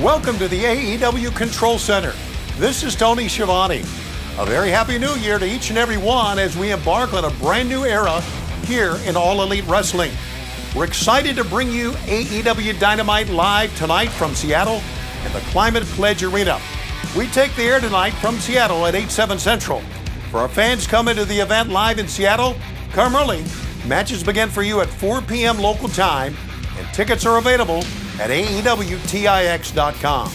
Welcome to the AEW Control Center. This is Tony Schiavone. A very happy new year to each and every one as we embark on a brand new era here in All Elite Wrestling. We're excited to bring you AEW Dynamite live tonight from Seattle and the Climate Pledge Arena. We take the air tonight from Seattle at 8/7 Central. For our fans coming to the event live in Seattle, come early. Matches begin for you at 4 p.m. local time, and tickets are available at AEWTIX.com.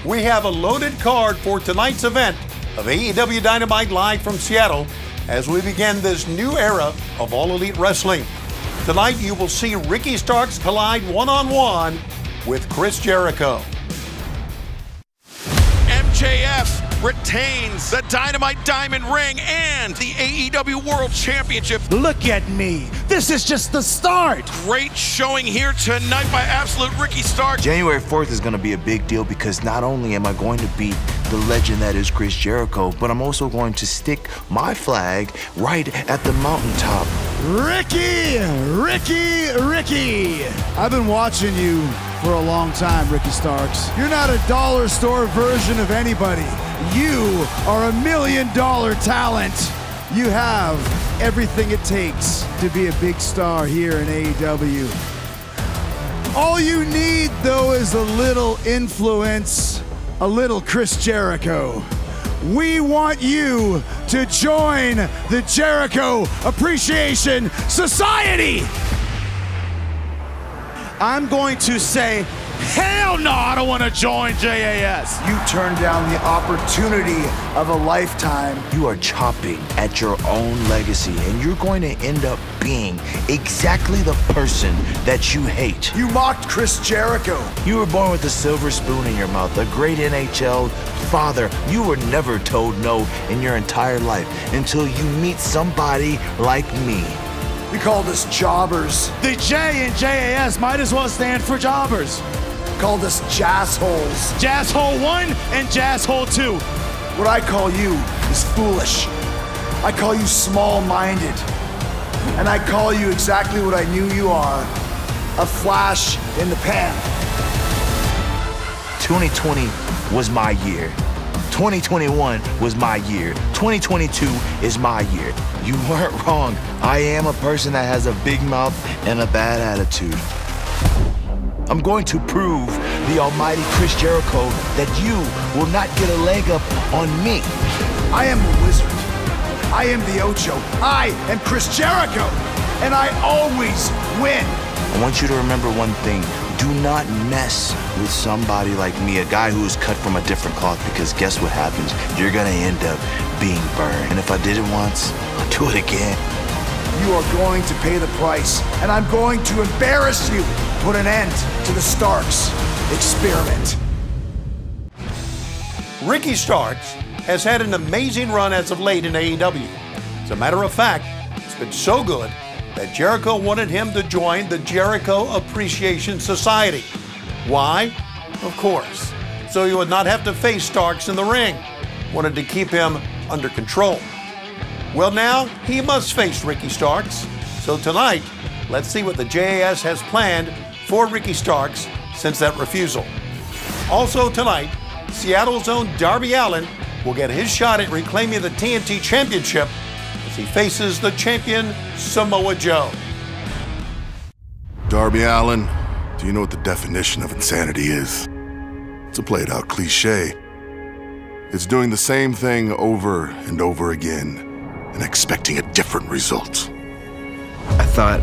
We have a loaded card for tonight's event of AEW Dynamite live from Seattle as we begin this new era of All Elite Wrestling. Tonight you will see Ricky Starks collide one-on-one with Chris Jericho. MJF retains the Dynamite Diamond Ring and the AEW World Championship. Look at me. This is just the start. Great showing here tonight by Absolute Ricky Starks. January 4th is going to be a big deal because not only am I going to beat the legend that is Chris Jericho, but I'm also going to stick my flag right at the mountaintop. Ricky! I've been watching you for a long time, Ricky Starks. You're not a dollar store version of anybody. You are $1 million talent. You have everything it takes to be a big star here in AEW. All you need, though, is a little influence, a little Chris Jericho. We want you to join the Jericho Appreciation Society. I'm going to say, hell no, I don't want to join JAS. You turned down the opportunity of a lifetime. You are chopping at your own legacy, and you're going to end up being exactly the person that you hate. You mocked Chris Jericho. You were born with a silver spoon in your mouth, a great NHL father. You were never told no in your entire life until you meet somebody like me. We called us jobbers. The J in JAS might as well stand for jobbers. Called us jazzholes. Jazzhole 1 and Jazzhole 2. What I call you is foolish. I call you small-minded. And I call you exactly what I knew you are, a flash in the pan. 2020 was my year. 2021 was my year. 2022 is my year. You weren't wrong. I am a person that has a big mouth and a bad attitude. I'm going to prove the almighty Chris Jericho that you will not get a leg up on me. I am the wizard. I am the Ocho. I am Chris Jericho. And I always win. I want you to remember one thing. Do not mess with somebody like me, a guy who is cut from a different cloth, because guess what happens? You're gonna end up being burned. And if I did it once, I'll do it again. You are going to pay the price, and I'm going to embarrass you. Put an end to the Starks experiment. Ricky Starks has had an amazing run as of late in AEW. As a matter of fact, it's been so good that Jericho wanted him to join the Jericho Appreciation Society. Why? Of course, so he would not have to face Starks in the ring. Wanted to keep him under control. Well, now he must face Ricky Starks. So tonight, let's see what the JAS has planned for Ricky Starks since that refusal. Also tonight, Seattle's own Darby Allin will get his shot at reclaiming the TNT Championship as he faces the champion Samoa Joe. Darby Allin, do you know what the definition of insanity is? It's a played-out cliche. It's doing the same thing over and over again and expecting a different result. I thought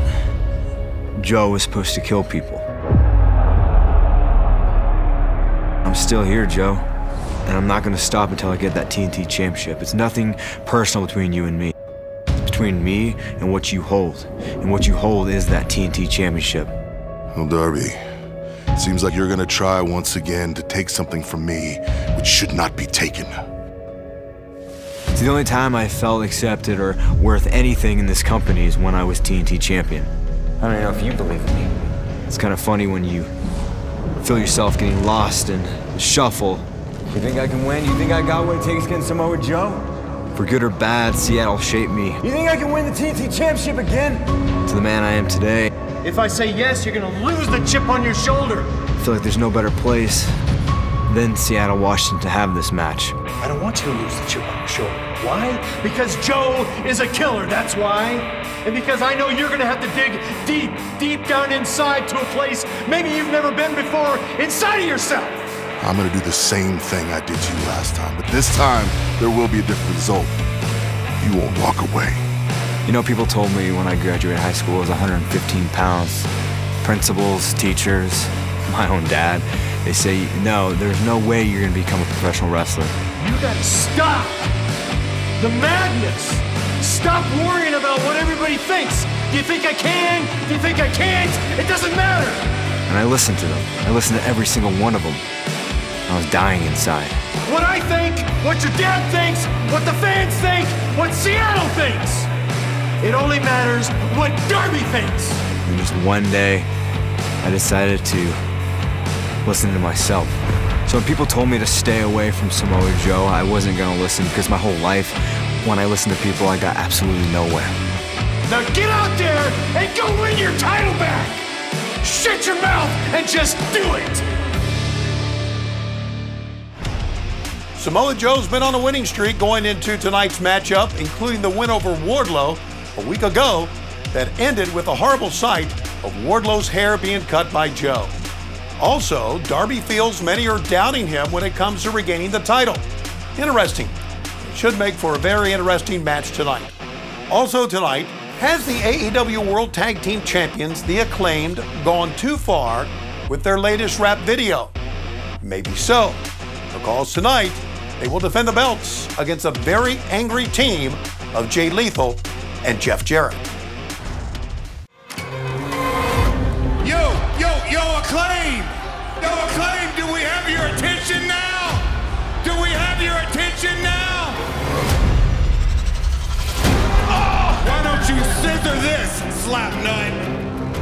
Joe was supposed to kill people. I'm still here, Joe, and I'm not gonna stop until I get that TNT Championship. It's nothing personal between you and me. It's between me and what you hold, and what you hold is that TNT Championship. Well, Darby, it seems like you're gonna try once again to take something from me which should not be taken. It's the only time I felt accepted or worth anything in this company is when I was TNT champion. I don't know if you believe in me. It's kind of funny when you feel yourself getting lost in the shuffle. You think I can win? You think I got what it takes against Samoa Joe? For good or bad, Seattle shaped me. You think I can win the TNT Championship again? To the man I am today. If I say yes, you're gonna lose the chip on your shoulder. I feel like there's no better place than Seattle, Washington to have this match. I don't want you to lose the chip on your shoulder. Why? Because Joe is a killer, that's why. And because I know you're gonna have to dig deep, deep down inside to a place maybe you've never been before, inside of yourself. I'm gonna do the same thing I did to you last time, but this time, there will be a different result. You won't walk away. You know, people told me when I graduated high school I was 115 pounds. Principals, teachers, my own dad, they say, no, there's no way you're gonna become a professional wrestler. You gotta stop the madness. Stop worrying about what everybody thinks. Do you think I can? Do you think I can't? It doesn't matter. And I listened to them. I listened to every single one of them. I was dying inside. What I think, what your dad thinks, what the fans think, what Seattle thinks. It only matters what Darby thinks. And just one day, I decided to listen to myself. So when people told me to stay away from Samoa Joe, I wasn't gonna listen because my whole life, when I listened to people, I got absolutely nowhere. Now get out there and go win your title back. Shut your mouth and just do it. Samoa Joe's been on a winning streak going into tonight's matchup, including the win over Wardlow a week ago that ended with a horrible sight of Wardlow's hair being cut by Joe. Also, Darby feels many are doubting him when it comes to regaining the title. Interesting. It should make for a very interesting match tonight. Also tonight, has the AEW World Tag Team Champions, the Acclaimed, gone too far with their latest rap video? Maybe so, because tonight, they will defend the belts against a very angry team of Jay Lethal and Jeff Jarrett. Yo, Acclaim! Yo, Acclaim, do we have your attention now? Do we have your attention now? Oh, why don't you scissor this, slap nut?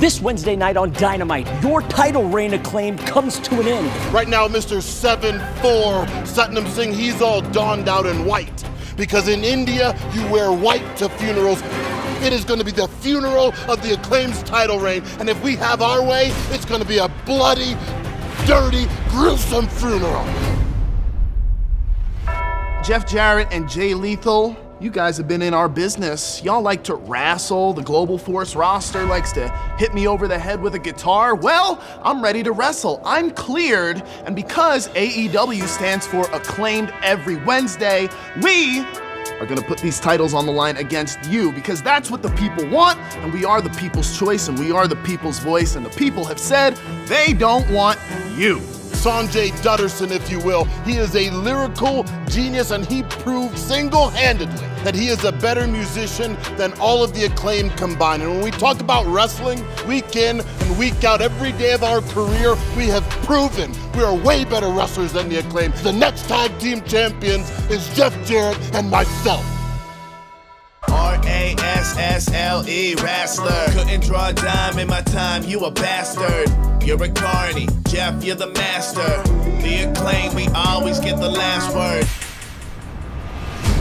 This Wednesday night on Dynamite, your title reign, Acclaim, comes to an end. Right now, Mr. 7'4", Satnam Singh, he's all donned out in white. Because in India, you wear white to funerals. It is going to be the funeral of the Acclaim's title reign. And if we have our way, it's going to be a bloody, dirty, gruesome funeral. Jeff Jarrett and Jay Lethal, you guys have been in our business. Y'all like to wrestle. The Global Force roster likes to hit me over the head with a guitar. Well, I'm ready to wrestle. I'm cleared. And because AEW stands for Acclaimed Every Wednesday, we are gonna put these titles on the line against you because that's what the people want, and we are the people's choice, and we are the people's voice, and the people have said they don't want you. Sanjay Dutterson, if you will. He is a lyrical genius, and he proved single-handedly that he is a better musician than all of the Acclaim combined. And when we talk about wrestling, week in and week out, every day of our career, we have proven we are way better wrestlers than the Acclaim. The next tag team champions is Jeff Jarrett and myself. R-A-S-S-L-E, wrestler. Couldn't draw a dime in my time, you a bastard. You're a carny, Jeff, you're the master. The Acclaim, we always get the last word.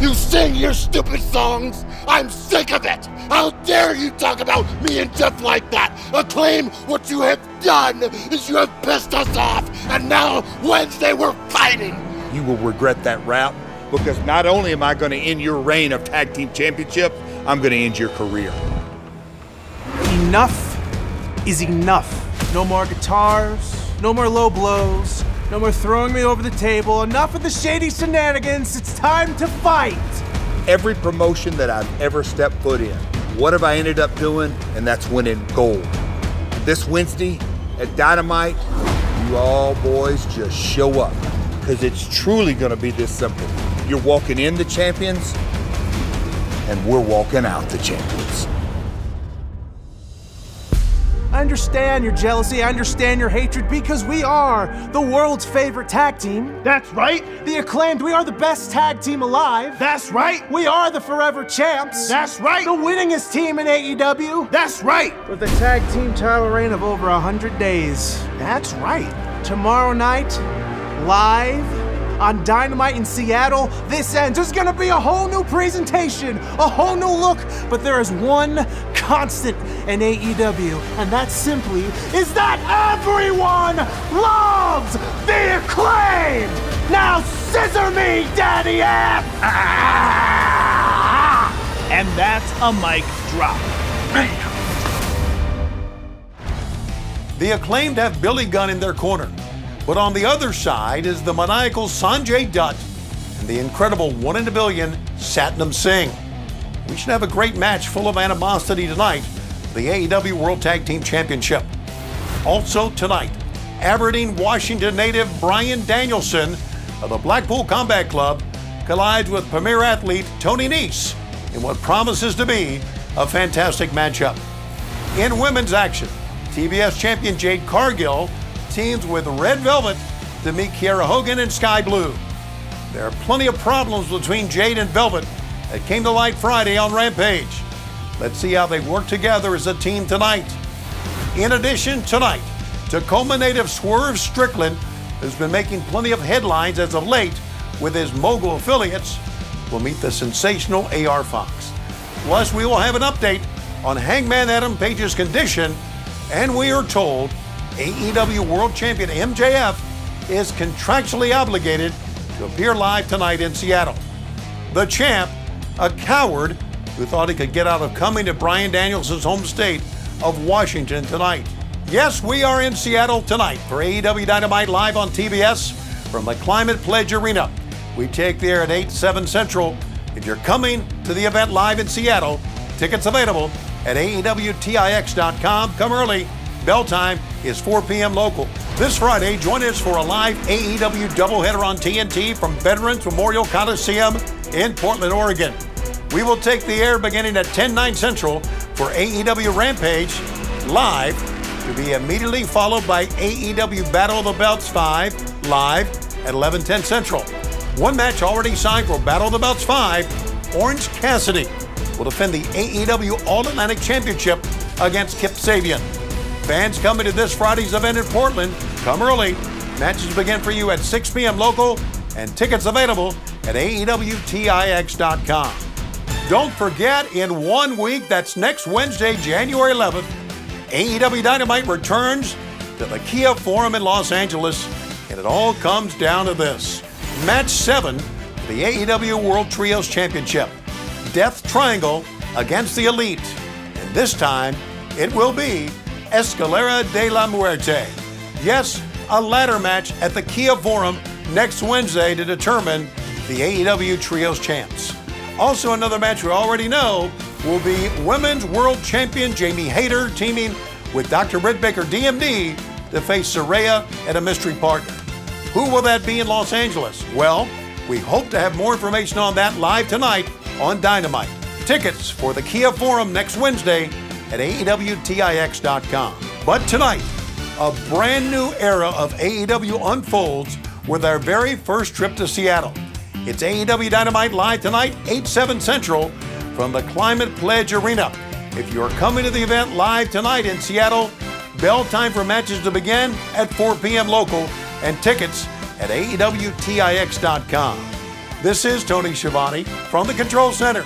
You sing your stupid songs? I'm sick of it! How dare you talk about me and Jeff like that? Acclaim, what you have done is you have pissed us off, and now Wednesday we're fighting! You will regret that rap, because not only am I going to end your reign of tag team championship, I'm going to end your career. Enough is enough. No more guitars, no more low blows, no more throwing me over the table. Enough of the shady shenanigans. It's time to fight. Every promotion that I've ever stepped foot in, what have I ended up doing? And that's winning gold. This Wednesday at Dynamite, you all boys just show up, because it's truly going to be this simple. You're walking in the champions, and we're walking out the champions. I understand your jealousy, I understand your hatred, because we are the world's favorite tag team. That's right. The Acclaimed, we are the best tag team alive. That's right. We are the forever champs. That's right. The winningest team in AEW. That's right. With a tag team title reign of over 100 days. That's right. Tomorrow night, live on Dynamite in Seattle, this ends. There's gonna be a whole new presentation, a whole new look, but there is one constant in AEW, and that simply is that everyone loves the Acclaim! Now scissor me, Daddy F! And that's a mic drop. The Acclaimed have Billy Gunn in their corner, but on the other side is the maniacal Sanjay Dutt and the incredible one in a billion Satnam Singh. We should have a great match full of animosity tonight for the AEW World Tag Team Championship. Also tonight, Aberdeen, Washington native Bryan Danielson of the Blackpool Combat Club collides with premier athlete Tony Nese in what promises to be a fantastic matchup. In women's action, TBS champion Jade Cargill teams with Red Velvet to meet Kiera Hogan in Sky Blue. There are plenty of problems between Jade and Velvet that came to light Friday on Rampage. Let's see how they work together as a team tonight. In addition, tonight, Tacoma native Swerve Strickland has been making plenty of headlines as of late with his mogul affiliates. Will meet the sensational AR Fox. Plus, we will have an update on Hangman Adam Page's condition, and we are told AEW World Champion MJF is contractually obligated to appear live tonight in Seattle. The champ, a coward who thought he could get out of coming to Bryan Danielson's home state of Washington tonight. Yes, we are in Seattle tonight for AEW Dynamite live on TBS from the Climate Pledge Arena. We take the air at 8/7 Central. If you're coming to the event live in Seattle, tickets available at AEWTIX.com. Come early. Bell time is 4 p.m. local. This Friday, join us for a live AEW doubleheader on TNT from Veterans Memorial Coliseum in Portland, Oregon. We will take the air beginning at 10/9 Central for AEW Rampage live, to be immediately followed by AEW Battle of the Belts 5 live at 11/10 Central. One match already signed for Battle of the Belts 5, Orange Cassidy will defend the AEW All-Atlantic Championship against Kip Sabian. Fans coming to this Friday's event in Portland, come early. Matches begin for you at 6 p.m. local, and tickets available at AEWTIX.com. Don't forget, in 1 week, that's next Wednesday, January 11th, AEW Dynamite returns to the Kia Forum in Los Angeles, and it all comes down to this. Match 7 for the AEW World Trios Championship. Death Triangle against the Elite. And this time, it will be Escalera de la Muerte. Yes, a ladder match at the Kia Forum next Wednesday to determine the AEW Trios champs. Also, another match we already know will be Women's World Champion Jamie Hayter teaming with Dr. Britt Baker, DMD, to face Saraya and a mystery partner. Who will that be in Los Angeles? Well, we hope to have more information on that live tonight on Dynamite. Tickets for the Kia Forum next Wednesday at AEWTIX.com. But tonight, a brand new era of AEW unfolds with our very first trip to Seattle. It's AEW Dynamite live tonight, 8/7 Central, from the Climate Pledge Arena. If you're coming to the event live tonight in Seattle, bell time for matches to begin at 4 p.m. local, and tickets at AEWTIX.com. This is Tony Schiavone from the Control Center.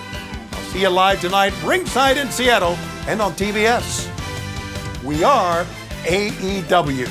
I'll see you live tonight, ringside in Seattle and on TBS. We are AEW.